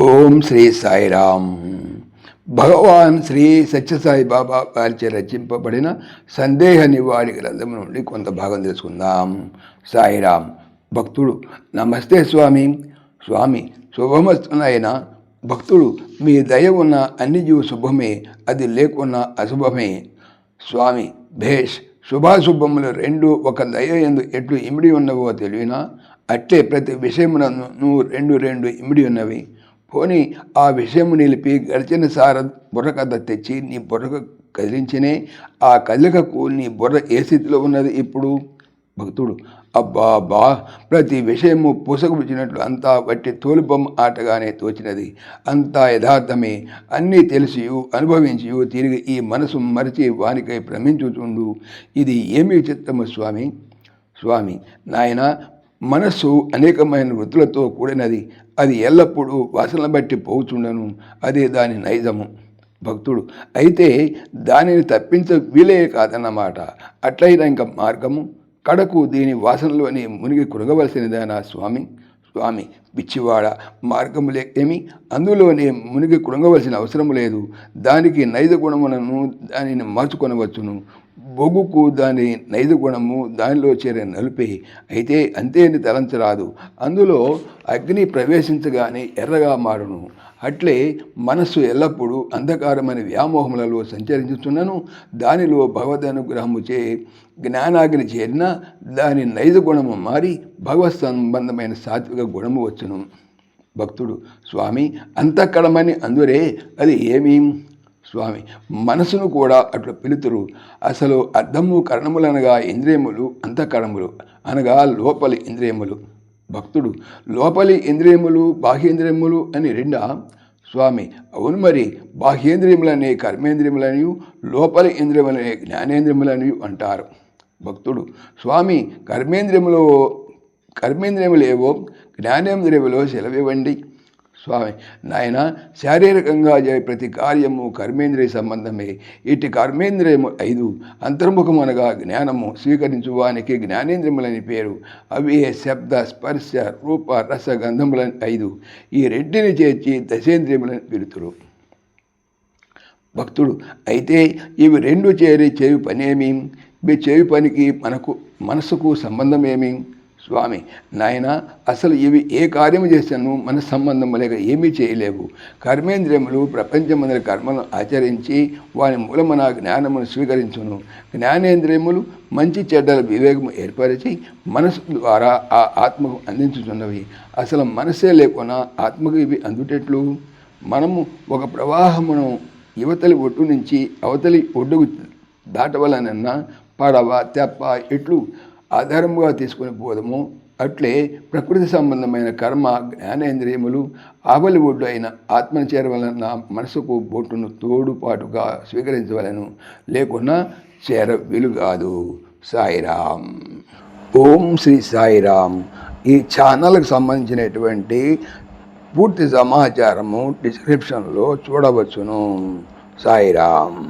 ఓం శ్రీ సాయిరామ్. భగవాన్ శ్రీ సత్యసాయి బాబా వారిచే రచింపబడిన సందేహ నివారణ గ్రంథం నుండి కొంత భాగం తెలుసుకుందాం. సాయిరామ్. భక్తుడు: నమస్తే స్వామి. స్వామి: శుభమస్తునైనా భక్తుడు: మీ దయ ఉన్న అన్ని జీవ శుభమే, అది లేకున్నా అశుభమే. స్వామి: భేష్. శుభాశుభములు రెండు ఒక దయ ఎందు ఎట్లు ఇమిడి ఉన్నవో తెలియనా, అట్లే ప్రతి విషయమును రెండు ఇమిడి ఉన్నవి. పోని ఆ విషయము నిలిపి గడిచిన సార బుర్రకథ తెచ్చి నీ బుర్రకు కదిలించినే, ఆ కదలికకు నీ బుర్ర ఏ స్థితిలో ఉన్నది ఇప్పుడు? భక్తుడు: అబ్బా, ప్రతి విషయము పూసగుచ్చినట్లు అంతా వట్టి తోలుబొమ్మ ఆటగానే తోచినది. అంతా యథార్థమే. అన్నీ తెలిసియు అనుభవించియు తిరిగి ఈ మనసు మరిచి వానికై భ్రమించుచుండు. ఇది ఏమి చిత్తము స్వామి? స్వామి: నాయన, మనస్సు అనేకమైన వృత్తులతో కూడినది. అది ఎల్లప్పుడూ వాసనలు బట్టి పోవుచుండను. అదే దాని నైజము. భక్తుడు: అయితే దానిని తప్పించ వీలే కాదన్నమాట. అట్లయినా ఇంకా మార్గము? కడకు దీని వాసనలోని మునిగి కురగవలసినదేనా స్వామి? స్వామి: పిచ్చివాడ, మార్గము లేకేమి? అందులోనే మునిగి కురంగవలసిన అవసరం లేదు. దానికి నైజ గుణములను దానిని మార్చుకొనవచ్చును. బొగ్గుకు దాని నైజ గుణము దానిలో చేరే నలుపే. అయితే అంతేని తలంచరాదు. అందులో అగ్ని ప్రవేశించగానే ఎర్రగా మారును. అట్లే మనస్సు ఎల్లప్పుడూ అంధకారమైన వ్యామోహములలో సంచరించుచున్నను. దానిలో భగవదనుగ్రహముచే జ్ఞానాగ్ని చేరిన దాని నైజ గుణము మారి భగవత్ సంబంధమైన సాత్విక గుణము వచ్చును. భక్తుడు: స్వామి, అంతఃకరణమని అందురే, అది ఏమీ? స్వామి: మనసును కూడా అట్లు పిలుతురు. అసలు అర్థము కరణములనగా ఇంద్రియములు, అంతఃకరణములు అనగా లోపలి ఇంద్రియములు. భక్తుడు: లోపలి ఇంద్రియములు బాహ్యేంద్రియములు అని రెండా? స్వామి: అవును మరి. బాహ్యేంద్రియములనే కర్మేంద్రియములని, లోపలి ఇంద్రియములనే జ్ఞానేంద్రియములని అంటారు. భక్తుడు: స్వామి, కర్మేంద్రియములేవో జ్ఞానేంద్రియములో సెలవివ్వండి. స్వామి: నాయన, శారీరకంగా ప్రతి కార్యము కర్మేంద్రియ సంబంధమే. ఇటు కర్మేంద్రియము 5. అంతర్ముఖము అనగా జ్ఞానము స్వీకరించువానికి జ్ఞానేంద్రియములని పేరు. అవి శబ్ద, స్పర్శ, రూప, రస, గంధములని 5. ఈ రెంటిని చేర్చి దశేంద్రియములని పిలుతురు. భక్తుడు: అయితే ఇవి రెండు చేరి చేయు పనేమి? ఇవి చేయు పనికి మనసుకు సంబంధమేమి? స్వామి: నాయన, అసలు ఇవి ఏ కార్యము చేశాను మన సంబంధం లేక ఏమీ చేయలేవు. కర్మేంద్రియములు ప్రపంచమందరి కర్మలను ఆచరించి వాని మూలమున జ్ఞానమును స్వీకరించును. జ్ఞానేంద్రియములు మంచి చెడ్డల వివేకము ఏర్పరిచి మనసు ద్వారా ఆ ఆత్మకు అందించుతున్నవి. అసలు మనసే లేకున్నా ఆత్మకు ఇవి అందుటెట్లు? మనము ఒక ప్రవాహమును యువతలి ఒడ్డు నుంచి అవతలి ఒడ్డుకు దాటవలనన్నా పడవ, తెప్ప ఎట్లు ఆధారముగా తీసుకుని పోదము, అట్లే ప్రకృతి సంబంధమైన కర్మ జ్ఞానేంద్రియములు ఆవలి ఒడ్డు అయిన ఆత్మను చేరవలన మనసుకు బొట్టును తోడుపాటుగా స్వీకరించవలను, లేకున్నా చేర వీలుగాదు. సాయిరామ్. ఓం శ్రీ సాయిరామ్. ఈ ఛానల్కి సంబంధించినటువంటి పూర్తి సమాచారము డిస్క్రిప్షన్లో చూడవచ్చును. సాయిరామ్.